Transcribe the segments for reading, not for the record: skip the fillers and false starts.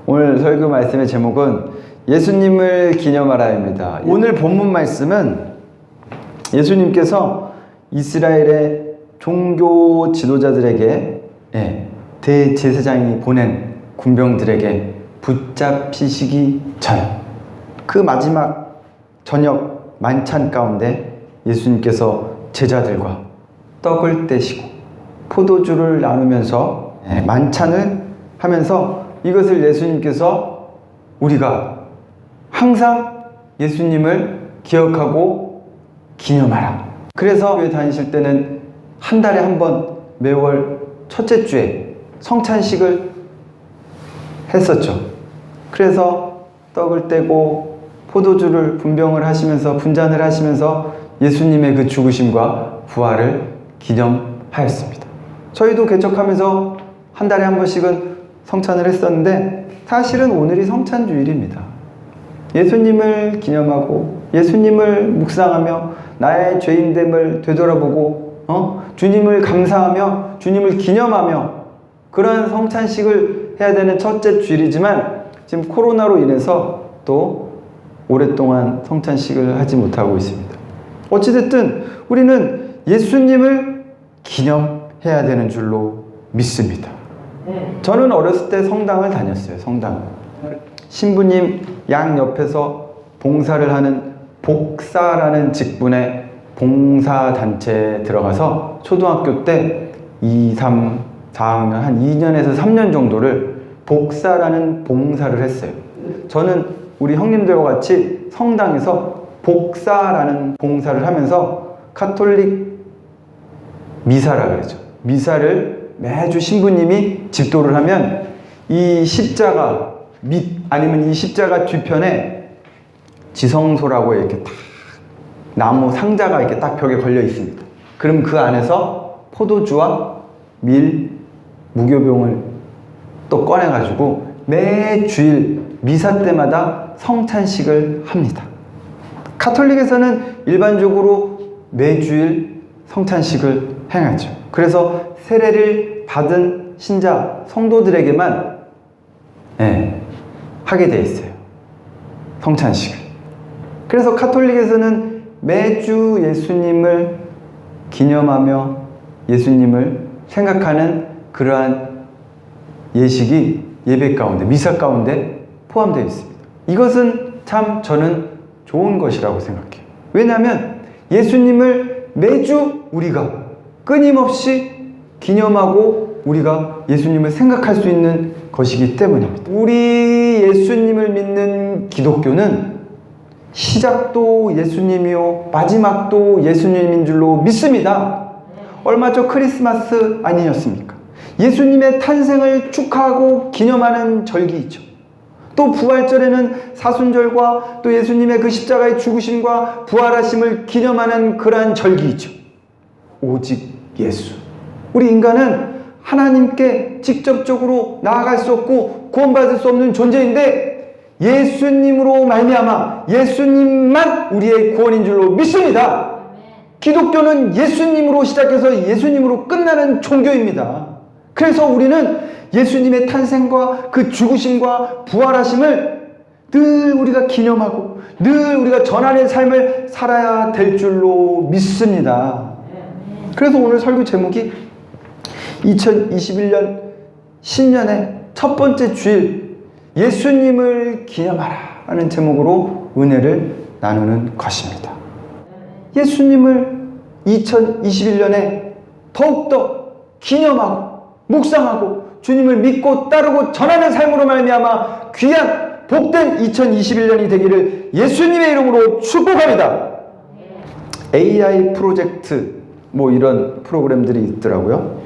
오늘 설교 말씀의 제목은 예수님을 기념하라입니다. 오늘 본문 말씀은 예수님께서 이스라엘의 종교 지도자들에게 대제사장이 보낸 군병들에게 붙잡히시기 전 그 마지막 저녁 만찬 가운데 예수님께서 제자들과 떡을 떼시고 포도주를 나누면서 만찬을 하면서 이것을 예수님께서 우리가 항상 예수님을 기억하고 기념하라. 그래서 교회 다니실 때는 한 달에 한 번 매월 첫째 주에 성찬식을 했었죠. 그래서 떡을 떼고 포도주를 분병을 하시면서 분잔을 하시면서 예수님의 그 죽으심과 부활을 기념하였습니다. 저희도 개척하면서 한 달에 한 번씩은 성찬을 했었는데 사실은 오늘이 성찬주일입니다. 예수님을 기념하고 예수님을 묵상하며 나의 죄인됨을 되돌아보고 주님을 감사하며 주님을 기념하며 그러한 성찬식을 해야 되는 첫째 주일이지만 지금 코로나로 인해서 또 오랫동안 성찬식을 하지 못하고 있습니다. 어찌됐든 우리는 예수님을 기념해야 되는 줄로 믿습니다. 저는 어렸을 때 성당을 다녔어요. 성당. 신부님 양 옆에서 봉사를 하는 복사라는 직분의 봉사단체에 들어가서 초등학교 때 2, 3, 4학년 한 2년에서 3년 정도를 복사라는 봉사를 했어요. 저는 우리 형님들과 같이 성당에서 복사라는 봉사를 하면서 카톨릭 미사라 그러죠. 미사를 매주 신부님이 집도를 하면 이 십자가 밑 아니면 이 십자가 뒤편에 지성소라고 이렇게 딱 나무 상자가 이렇게 딱 벽에 걸려 있습니다. 그럼 그 안에서 포도주와 밀, 무교병을 또 꺼내가지고 매 주일 미사 때마다 성찬식을 합니다. 카톨릭에서는 일반적으로 매주일 성찬식을 행하죠. 그래서 세례를 받은 신자 성도들에게만 하게 돼 있어요. 성찬식을. 그래서 카톨릭에서는 매주 예수님을 기념하며 예수님을 생각하는 그러한 예식이 예배 가운데, 미사 가운데 포함되어 있습니다. 이것은 참 저는 좋은 것이라고 생각해요. 왜냐하면 예수님을 매주 우리가 끊임없이 기념하고 우리가 예수님을 생각할 수 있는 것이기 때문입니다. 우리 예수님을 믿는 기독교는 시작도 예수님이요 마지막도 예수님인 줄로 믿습니다. 얼마 전 크리스마스 아니었습니까? 예수님의 탄생을 축하하고 기념하는 절기 있죠. 또 부활절에는 사순절과 또 예수님의 그 십자가의 죽으심과 부활하심을 기념하는 그러한 절기 있죠. 오직 예수. 우리 인간은 하나님께 직접적으로 나아갈 수 없고 구원받을 수 없는 존재인데 예수님으로 말미암아 예수님만 우리의 구원인 줄로 믿습니다. 기독교는 예수님으로 시작해서 예수님으로 끝나는 종교입니다. 그래서 우리는 예수님의 탄생과 그 죽으심과 부활하심을 늘 우리가 기념하고 늘 우리가 전하는 삶을 살아야 될 줄로 믿습니다. 그래서 오늘 설교 제목이 2021년 신년의 첫 번째 주일 예수님을 기념하라 하는 제목으로 은혜를 나누는 것입니다. 예수님을 2021년에 더욱더 기념하고 묵상하고 주님을 믿고 따르고 전하는 삶으로 말미암아 귀한 복된 2021년이 되기를 예수님의 이름으로 축복합니다. AI 프로젝트 이런 프로그램들이 있더라고요.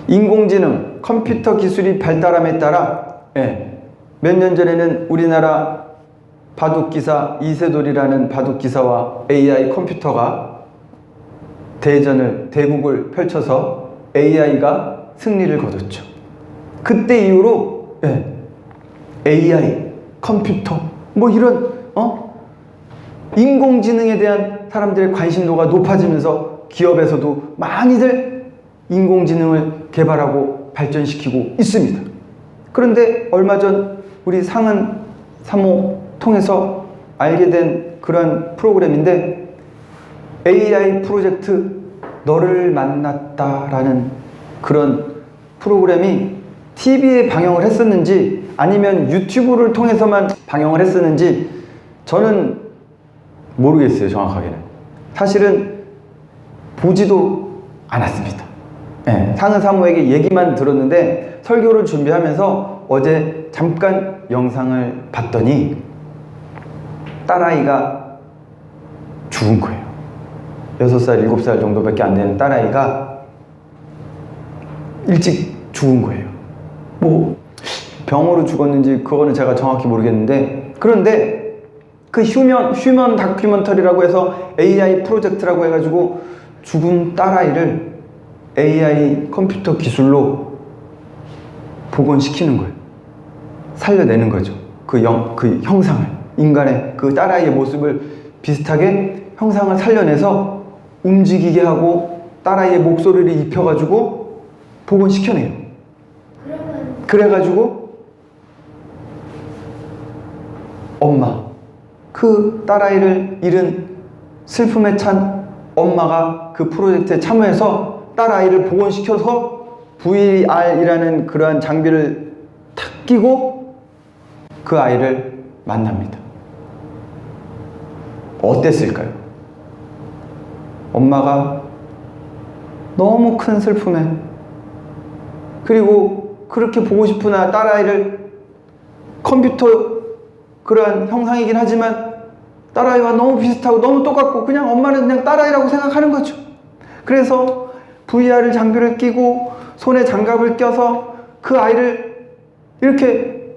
인공지능, 컴퓨터 기술이 발달함에 따라 몇 년 전에는 우리나라 바둑기사 이세돌이라는 바둑기사와 AI 컴퓨터가 대국을 펼쳐서 AI가 승리를 거뒀죠. 그때 이후로 AI, 컴퓨터 이런 인공지능에 대한 사람들의 관심도가 높아지면서 기업에서도 많이들 인공지능을 개발하고 발전시키고 있습니다. 그런데 얼마 전 우리 상은 사모 통해서 알게 된 그런 프로그램인데, AI 프로젝트 너를 만났다라는 그런 프로그램이 TV에 방영을 했었는지 아니면 유튜브를 통해서만 방영을 했었는지 저는 모르겠어요, 정확하게는. 사실은 보지도 않았습니다. 네, 상은 사모에게 얘기만 들었는데 설교를 준비하면서 어제 잠깐 영상을 봤더니 딸아이가 죽은 거예요. 6살, 7살 정도밖에 안 되는 딸아이가 일찍 죽은 거예요. 뭐 병으로 죽었는지 그거는 제가 정확히 모르겠는데, 그런데 그 휴먼 다큐멘터리라고 해서 AI 프로젝트라고 해가지고 죽은 딸아이를 AI 컴퓨터 기술로 복원시키는 거예요. 살려내는 거죠. 그 형상을, 인간의 그 딸아이의 모습을 비슷하게 형상을 살려내서 움직이게 하고 딸아이의 목소리를 입혀가지고 복원시켜내요. 그래가지고 엄마, 그 딸아이를 잃은 슬픔에 찬 엄마가 그 프로젝트에 참여해서 딸아이를 복원시켜서 VR이라는 그러한 장비를 탁 끼고 그 아이를 만납니다. 어땠을까요? 엄마가 너무 큰 슬픔에, 그리고 그렇게 보고 싶은 딸아이를 컴퓨터 그러한 형상이긴 하지만 딸아이와 너무 비슷하고 너무 똑같고 그냥 엄마는 그냥 딸아이라고 생각하는 거죠. 그래서 VR 장비를 끼고 손에 장갑을 껴서 그 아이를 이렇게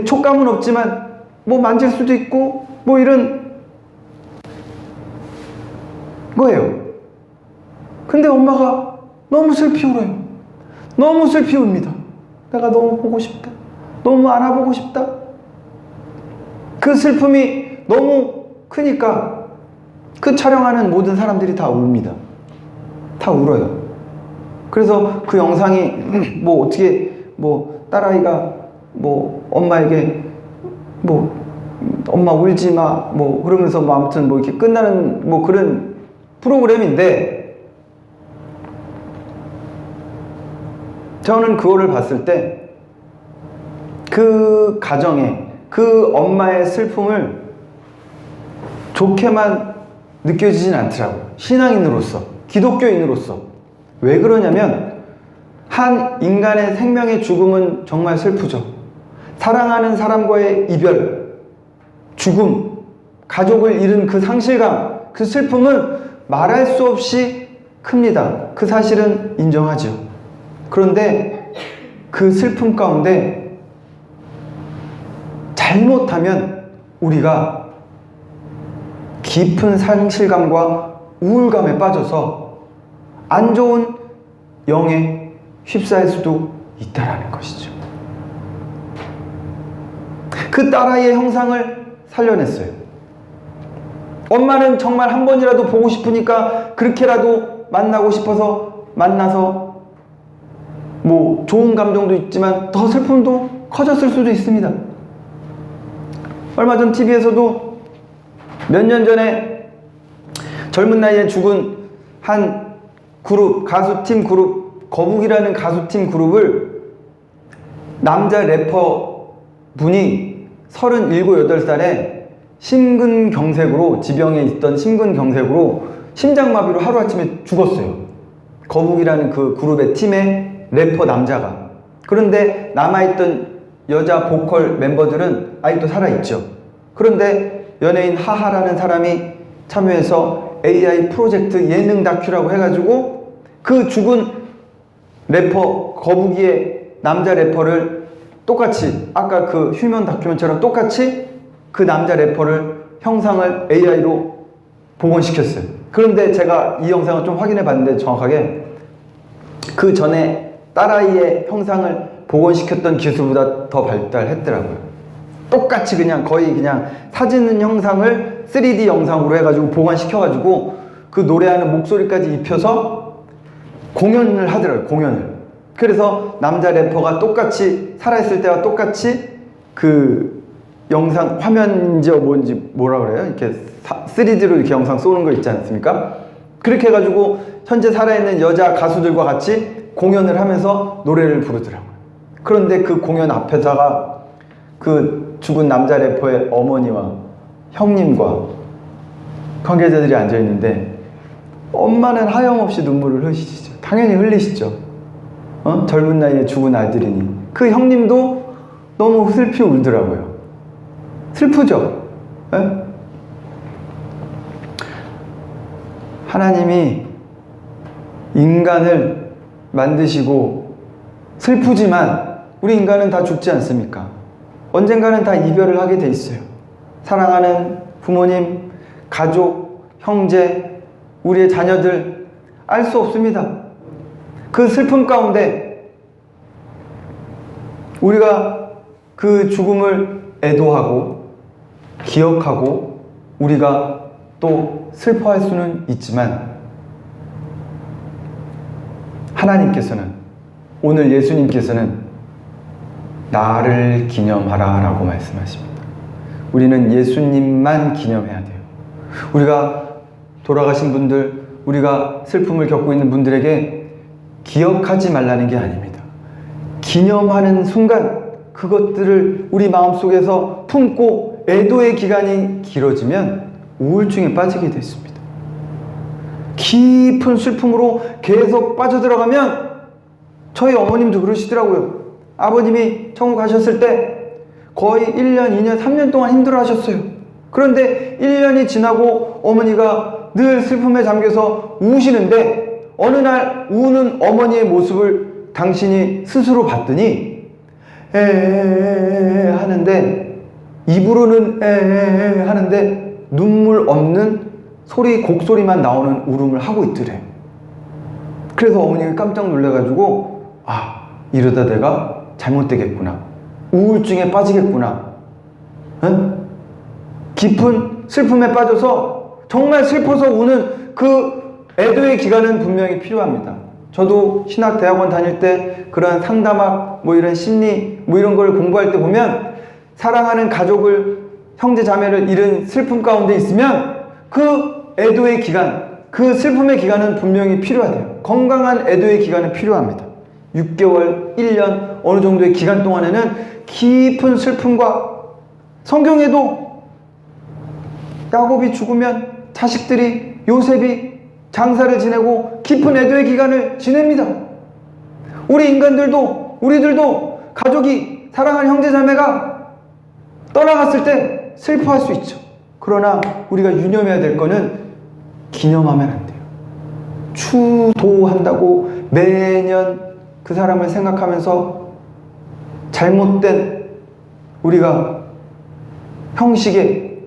촉감은 없지만 뭐 만질 수도 있고 뭐 이런 거예요. 근데 엄마가 너무 슬피 울어요. 너무 슬피 웁니다. 내가 너무 보고 싶다. 너무 안아보고 싶다. 그 슬픔이 너무 크니까 그 촬영하는 모든 사람들이 다 웁니다. 다 울어요. 그래서 그 영상이 뭐 어떻게 뭐 딸아이가 뭐 엄마에게 뭐 엄마 울지 마 뭐 그러면서 뭐 아무튼 뭐 이렇게 끝나는 뭐 그런 프로그램인데, 저는 그거를 봤을 때 그 가정에 그 엄마의 슬픔을 좋게만 느껴지진 않더라고요. 신앙인으로서, 기독교인으로서. 왜 그러냐면 한 인간의 생명의 죽음은 정말 슬프죠. 사랑하는 사람과의 이별, 죽음, 가족을 잃은 그 상실감, 그 슬픔은 말할 수 없이 큽니다. 그 사실은 인정하죠. 그런데 그 슬픔 가운데 잘못하면 우리가 깊은 상실감과 우울감에 빠져서 안 좋은 영에 휩싸일 수도 있다라는 것이죠. 그 딸아이의 형상을 살려냈어요. 엄마는 정말 한 번이라도 보고 싶으니까 그렇게라도 만나고 싶어서 만나서 뭐 좋은 감정도 있지만 더 슬픔도 커졌을 수도 있습니다. 얼마 전 TV에서도 몇 년 전에 젊은 나이에 죽은 한 그룹, 가수팀 그룹, 거북이라는 가수팀 그룹을 남자 래퍼 분이 37, 8살에 심근경색으로, 지병에 있던 심근경색으로 심장마비로 하루아침에 죽었어요. 거북이라는 그 그룹의 팀의 래퍼 남자가. 그런데 남아있던 여자 보컬 멤버들은 아직도 살아있죠. 그런데 연예인 하하라는 사람이 참여해서 AI 프로젝트 예능 다큐라고 해가지고 그 죽은 래퍼 거북이의 남자 래퍼를 똑같이, 아까 그 휴먼 다큐멘처럼 똑같이 그 남자 래퍼를 형상을 AI로 복원시켰어요. 그런데 제가 이 영상을 좀 확인해 봤는데 정확하게 그 전에 딸아이의 형상을 복원시켰던 기술보다 더 발달했더라고요. 똑같이 그냥 거의 그냥 사진 형상을 3D 영상으로 해가지고 복원시켜가지고 그 노래하는 목소리까지 입혀서 공연을 하더라고요. 공연을. 그래서 남자 래퍼가 똑같이 살아있을 때와 똑같이 그 영상 화면인지 뭔지 뭐라 그래요? 이렇게 3D로 이렇게 영상 쏘는 거 있지 않습니까? 그렇게 해가지고 현재 살아있는 여자 가수들과 같이 공연을 하면서 노래를 부르더라고요. 그런데 그 공연 앞에다가 그 죽은 남자 래퍼의 어머니와 형님과 관계자들이 앉아있는데 엄마는 하염없이 눈물을 흘리시죠. 당연히 흘리시죠. 젊은 나이에 죽은 아들이니. 그 형님도 너무 슬피 울더라고요. 슬프죠? 에? 하나님이 인간을 만드시고 슬프지만 우리 인간은 다 죽지 않습니까? 언젠가는 다 이별을 하게 돼 있어요. 사랑하는 부모님, 가족, 형제, 우리의 자녀들 알 수 없습니다. 그 슬픔 가운데 우리가 그 죽음을 애도하고 기억하고 우리가 또 슬퍼할 수는 있지만 하나님께서는, 오늘 예수님께서는 나를 기념하라 라고 말씀하십니다. 우리는 예수님만 기념해야 돼요. 우리가 돌아가신 분들, 우리가 슬픔을 겪고 있는 분들에게 기억하지 말라는 게 아닙니다. 기념하는 순간 그것들을 우리 마음속에서 품고 애도의 기간이 길어지면 우울증에 빠지게 됐습니다. 깊은 슬픔으로 계속 빠져들어가면, 저희 어머님도 그러시더라고요. 아버님이 천국 가셨을 때 거의 1년, 2년, 3년 동안 힘들어 하셨어요. 그런데 1년이 지나고 어머니가 늘 슬픔에 잠겨서 우시는데 어느 날 우는 어머니의 모습을 당신이 스스로 봤더니 에에에에 하는데, 입으로는 에에에 하는데 눈물 없는 소리, 곡소리만 나오는 울음을 하고 있더래요. 그래서 어머니가 깜짝 놀라가지고, 아, 이러다 내가 잘못되겠구나, 우울증에 빠지겠구나, 깊은 슬픔에 빠져서 정말 슬퍼서 우는 그 애도의 기간은 분명히 필요합니다. 저도 신학대학원 다닐 때 그런 상담학, 뭐 이런 심리, 뭐 이런 걸 공부할 때 보면 사랑하는 가족을, 형제 자매를 잃은 슬픔 가운데 있으면 그 애도의 기간, 그 슬픔의 기간은 분명히 필요하대요. 건강한 애도의 기간은 필요합니다. 6개월, 1년 어느 정도의 기간 동안에는 깊은 슬픔과, 성경에도 야곱이 죽으면 자식들이, 요셉이 장사를 지내고 깊은 애도의 기간을 지냅니다. 우리 인간들도, 우리들도 가족이, 사랑하는 형제자매가 떠나갔을 때 슬퍼할 수 있죠. 그러나 우리가 유념해야 될 거는 기념하면 안 돼요. 추도한다고 매년 그 사람을 생각하면서 잘못된 우리가 형식의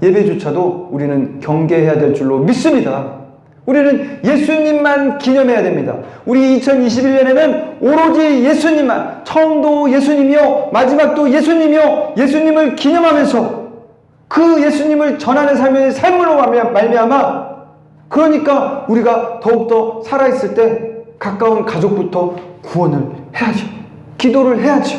예배조차도 우리는 경계해야 될 줄로 믿습니다. 우리는 예수님만 기념해야 됩니다. 우리 2021년에는 오로지 예수님만, 처음도 예수님이요 마지막도 예수님이요, 예수님을 기념하면서 그 예수님을 전하는 삶으로 말미암아, 그러니까 우리가 더욱더 살아있을 때 가까운 가족부터 구원을 해야죠. 기도를 해야죠.